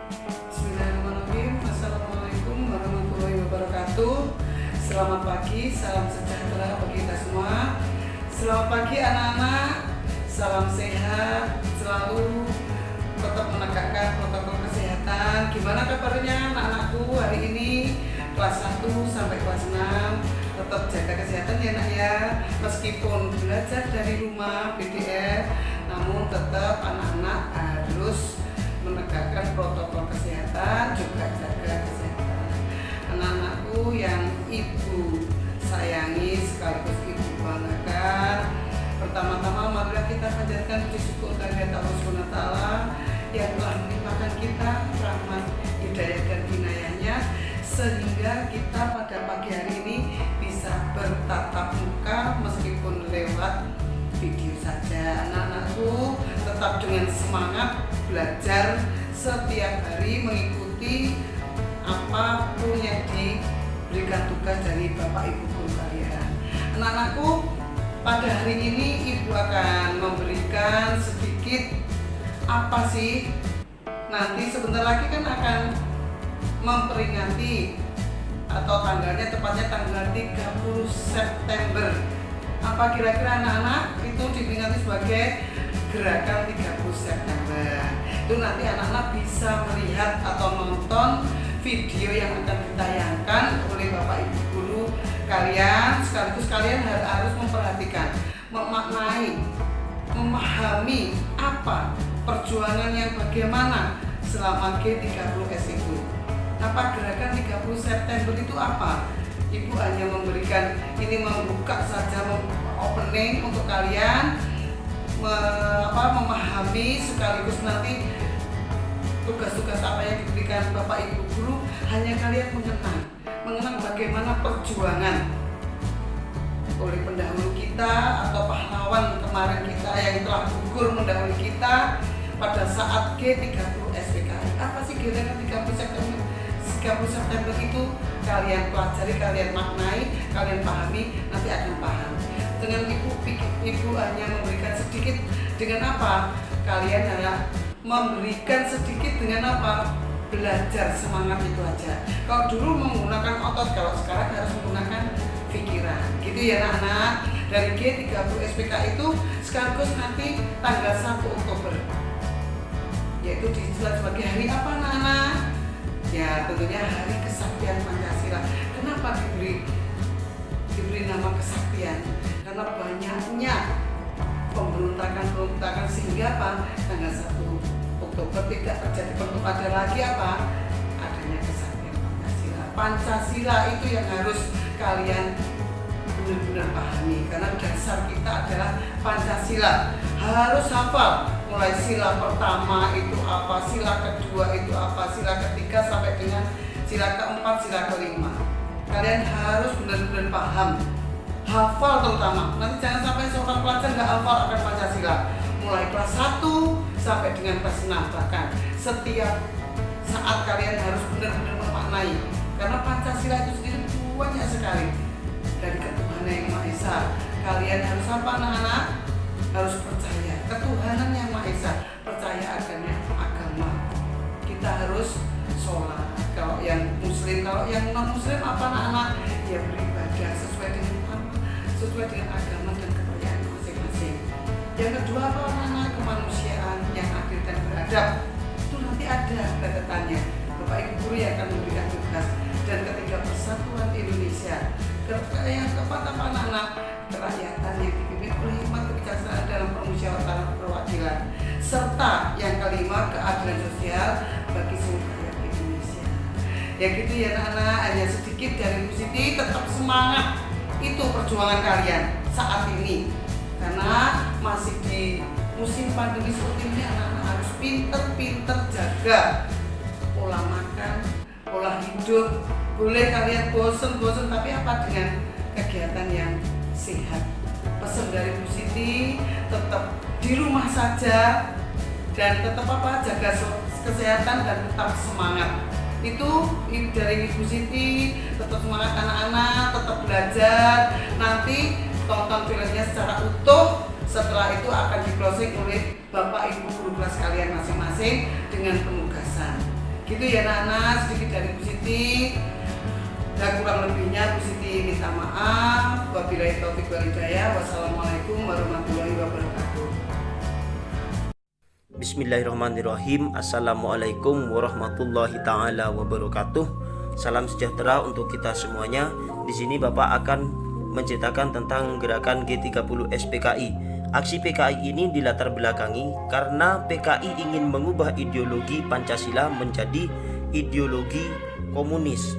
Bismillahirrahmanirrahim. Assalamualaikum warahmatullahi wabarakatuh. Selamat pagi, salam sejahtera bagi kita semua. Selamat pagi anak-anak, salam sehat, selalu tetap menegakkan protokol kesehatan. Gimana kabarnya anak-anakku hari ini kelas 1 sampai kelas 6? Tetap jaga kesehatan ya nak ya. Meskipun belajar dari rumah PDF, namun tetap anak-anak harus menegakkan protokol kesehatan, juga jaga kesehatan. Anak-anakku yang ibu sayangi sekaligus ibu banggakan, pertama-tama marilah kita panjatkan puji syukur kehadirat Allah SWT yang telah melimpahkan kita rahmat, hidayah dan inayahnya, sehingga kita pada pagi hari ini bisa bertatap muka meskipun lewat video saja. Anak-anakku tetap dengan semangat belajar setiap hari, mengikuti apapun yang diberikan tugas dari Bapak Ibu guru kalian. Anak-anakku, pada hari ini Ibu akan memberikan sedikit apa sih, nanti sebentar lagi kan akan memperingati atau tanggalnya tepatnya tanggal 30 September. Apa kira-kira anak-anak itu diperingati sebagai gerakan 30 September? Itu nanti anak-anak bisa melihat atau nonton video yang akan ditayangkan oleh Bapak Ibu guru kalian. Sekaligus kalian harus memperhatikan, memaknai, memahami apa perjuangan yang bagaimana selama G30S itu. Apa gerakan 30 September itu apa? Ibu hanya memberikan ini, membuka saja, opening untuk kalian memahami, sekaligus nanti tugas-tugas apa yang diberikan Bapak Ibu guru hanya kalian mengenang bagaimana perjuangan oleh pendahulu kita atau pahlawan kemarin kita yang telah gugur mendahului kita pada saat G30 SPKI. Apa sih gerakan 30 September? 30 September itu kalian pelajari, kalian maknai, kalian pahami, nanti akan paham. Dengan ibu hanya memberikan sedikit, dengan apa? Kalian hanya memberikan sedikit dengan apa? Belajar, semangat itu aja. Kalau dulu menggunakan otot, kalau sekarang harus menggunakan pikiran. Gitu ya anak-anak. Dari G30 SPK itu sekaligus nanti tanggal 1 Oktober. Yaitu dijelaskan sebagai hari apa anak-anak? Ya tentunya hari kesaktian Pancasila. Kenapa diberi nama kesaktian? Karena banyaknya pemberontakan sehingga apa? Tanggal 1 Oktober tidak terjadi ada lagi apa? Adanya kesaktian Pancasila. Pancasila itu yang harus kalian benar-benar pahami, karena dasar kita adalah Pancasila. Harus hafal mulai sila pertama itu apa, sila kedua itu apa, sila ketiga sampai dengan sila keempat, sila kelima. Kalian harus benar-benar paham, hafal terutama. Nanti jangan sampai seorang pelajar nggak hafal akan Pancasila. Mulai kelas 1 sampai dengan kelas 6, bahkan setiap saat kalian harus benar-benar memaknai, karena Pancasila itu sendiri banyak sekali dari ketuhanan yang Maha Esa. Kalian harus apa anak-anak? Harus percaya ketuhanan yang Maha Esa, percaya adanya agama. Kita harus sholat, kalau yang muslim. Kalau yang non muslim apa anak-anak? Ya beribadah sesuai dengan agama dan kepercayaan masing-masing. Yang kedua apa anak-anak? Kemanusiaan yang adil dan beradab. Itu nanti ada catatannya, Bapak Ibu guru yang akan memberikan tugas. Dan ketiga, persatuan Indonesia. Yang keempat apa anak-anak? Kerakyatan yang dipimpin oleh hikmat kebijaksanaan dalam permusyawaratan perwakilan. Serta yang kelima, keadilan sosial bagi seluruh rakyat Indonesia. Ya gitu ya anak-anak, hanya sedikit dari Bu Siti. Tetap semangat, itu perjuangan kalian saat ini. Karena masih di musim pandemi seperti ini, anak-anak harus pinter-pinter jaga pola makan, pola hidup. Boleh kalian bosen, tapi apa dengan kegiatan yang sehat. Pesan dari Bu Siti, tetap di rumah saja dan tetap apa? Jaga kesehatan dan tetap semangat. Itu dari Ibu Siti. Tetap semangat anak-anak, tetap belajar. Nanti tonton filmnya secara utuh. Setelah itu akan di closing oleh Bapak Ibu guru kelas kalian masing-masing dengan penugasan. Gitu ya Nana, sedikit dari Bu Siti. Dan kurang lebihnya Bu Siti minta maaf. Wabillahi taufik wal hidayah. Wassalamualaikum warahmatullahi wabarakatuh. Bismillahirrahmanirrahim. Assalamualaikum warahmatullahi taala wabarakatuh. Salam sejahtera untuk kita semuanya. Di sini Bapak akan menceritakan tentang gerakan G30 SPKI. Aksi PKI ini dilatar belakangi karena PKI ingin mengubah ideologi Pancasila menjadi ideologi komunis.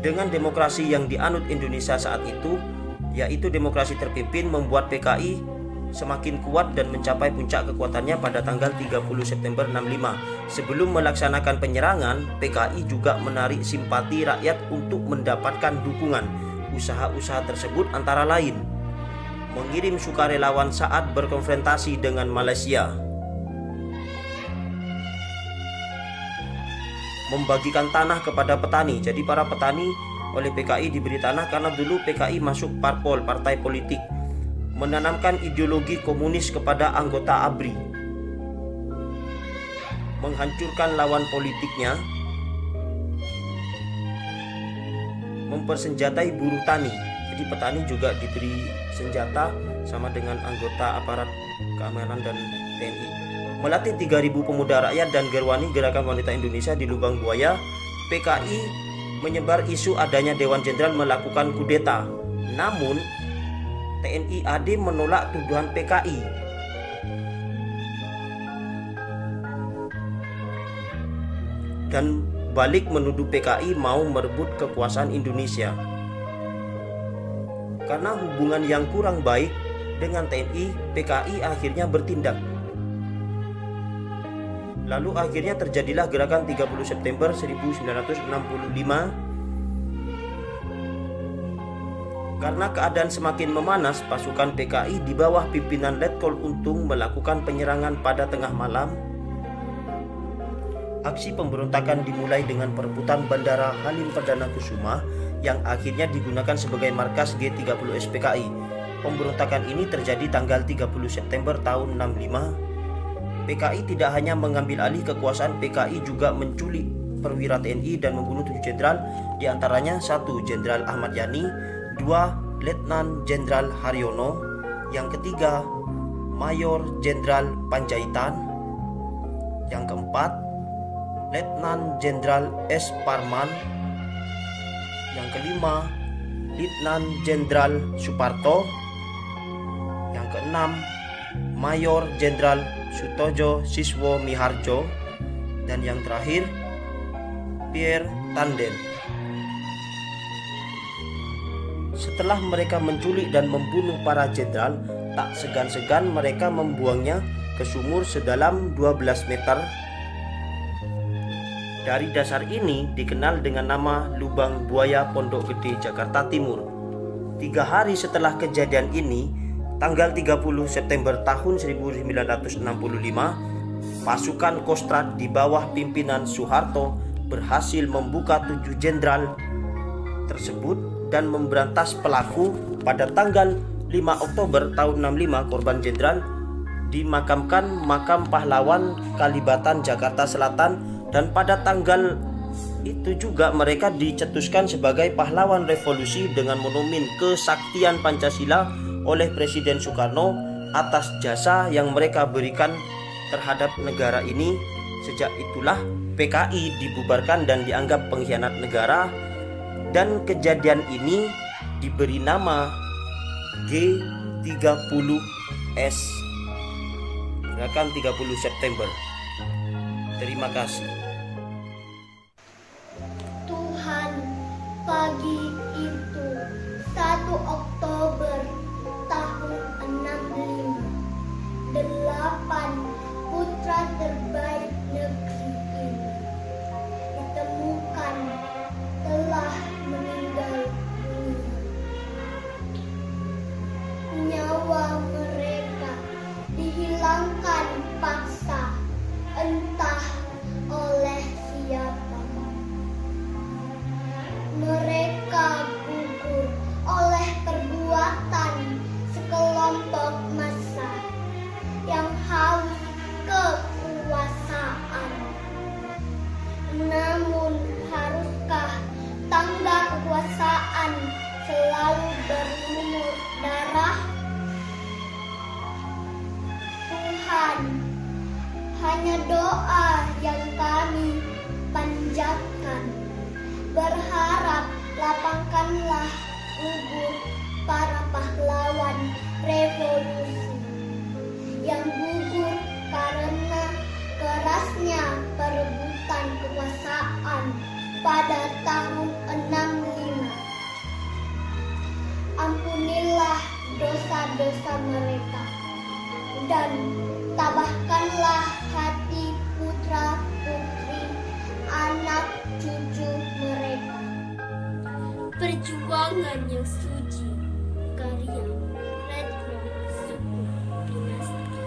Dengan demokrasi yang dianut Indonesia saat itu, yaitu demokrasi terpimpin, membuat PKI semakin kuat dan mencapai puncak kekuatannya pada tanggal 30 September 65. Sebelum melaksanakan penyerangan, PKI juga menarik simpati rakyat untuk mendapatkan dukungan. Usaha-usaha tersebut antara lain mengirim sukarelawan saat berkonfrontasi dengan Malaysia, membagikan tanah kepada petani. Jadi para petani oleh PKI diberi tanah karena dulu PKI masuk parpol, partai politik. Menanamkan ideologi komunis kepada anggota ABRI, menghancurkan lawan politiknya, mempersenjatai buruh tani. Jadi petani juga diberi senjata sama dengan anggota aparat keamanan dan TNI. Melatih 3.000 pemuda rakyat dan gerwani Gerakan Wanita Indonesia di Lubang Buaya. PKI menyebar isu adanya Dewan Jenderal melakukan kudeta. Namun TNI AD menolak tuduhan PKI. Dan balik menuduh PKI mau merebut kekuasaan Indonesia. Karena hubungan yang kurang baik dengan TNI, PKI akhirnya bertindak. Lalu akhirnya terjadilah gerakan 30 September 1965. Karena keadaan semakin memanas, pasukan PKI di bawah pimpinan Letkol Untung melakukan penyerangan pada tengah malam. Aksi pemberontakan dimulai dengan perebutan Bandara Halim Perdana Kusuma yang akhirnya digunakan sebagai markas G30 SPKI. Pemberontakan ini terjadi tanggal 30 September tahun 65. PKI tidak hanya mengambil alih kekuasaan, PKI juga menculik perwira TNI dan membunuh 7 jenderal, diantaranya 1 Jenderal Ahmad Yani, 2 Letnan Jenderal Haryono, yang ketiga Mayor Jenderal Panjaitan, yang keempat Letnan Jenderal S. Parman, yang kelima Letnan Jenderal Suparto, yang keenam Mayor Jenderal Sutojo Siswo Miharjo, dan yang terakhir Pierre Tanden. Setelah mereka menculik dan membunuh para jenderal, tak segan-segan mereka membuangnya ke sumur sedalam 12 meter. Dari dasar ini dikenal dengan nama Lubang Buaya Pondok Gede, Jakarta Timur. 3 hari setelah kejadian ini, tanggal 30 September tahun 1965, pasukan Kostrad di bawah pimpinan Soeharto berhasil membuka 7 jenderal tersebut dan memberantas pelaku. Pada tanggal 5 Oktober tahun 65, korban jenderal dimakamkan makam pahlawan Kalibatan Jakarta Selatan, dan pada tanggal itu juga mereka dicetuskan sebagai pahlawan revolusi dengan monumen kesaktian Pancasila oleh Presiden Soekarno atas jasa yang mereka berikan terhadap negara ini. Sejak itulah PKI dibubarkan dan dianggap pengkhianat negara, dan kejadian ini diberi nama G30S, Gerakan 30 September. Terima kasih. Tuhan, pagi itu 1 Oktober tahun 65, 8 putra terbaik negeri ini ditemukan telah meninggal dunia. Nyawa mereka dihilangkan paksa, entah oleh hanya doa yang kami panjatkan. Berharap lapangkanlah kubur para pahlawan revolusi yang gugur karena kerasnya perebutan kekuasaan pada tahun 65. Ampunilah dosa-dosa mereka dan tabahkanlah hati putra-putri anak cucu mereka. Perjuangan yang suci, karya Retno Suku Dinasti.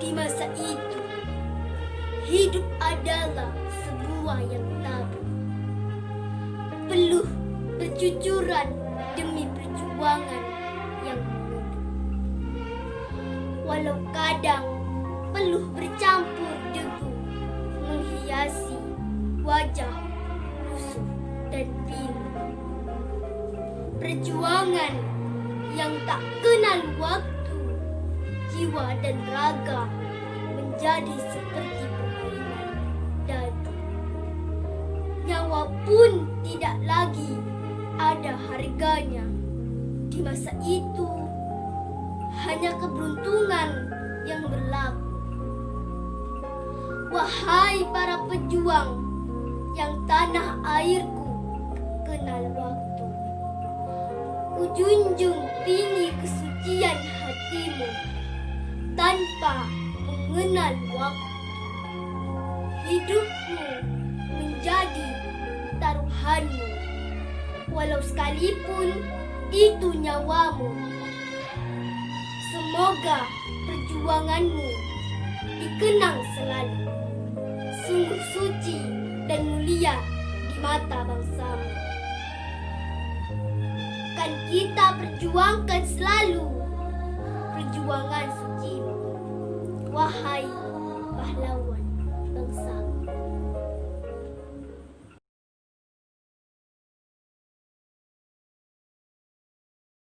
Di masa itu, hidup adalah sebuah yang tabu, peluh bercucuran demi perjuangan yang mengebu. Walau kadang peluh bercampur debu menghiasi wajah lusuh dan pilu. Perjuangan yang tak kenal waktu, jiwa dan raga menjadi seperti permainan dadu. Nyawa pun tidak lagi ada harganya. Di masa itu hanya keberuntungan yang berlaku. Wahai para pejuang yang tanah airku kenal waktu, kujunjung tinggi kesucian hatimu tanpa mengenal waktu. Hidupmu menjadi taruhanmu, walau sekalipun itu nyawamu. Semoga perjuanganmu dikenang selalu, sungguh suci dan mulia di mata bangsamu. Kan kita perjuangkan selalu perjuangan sucimu, wahai pahlawan bangsa.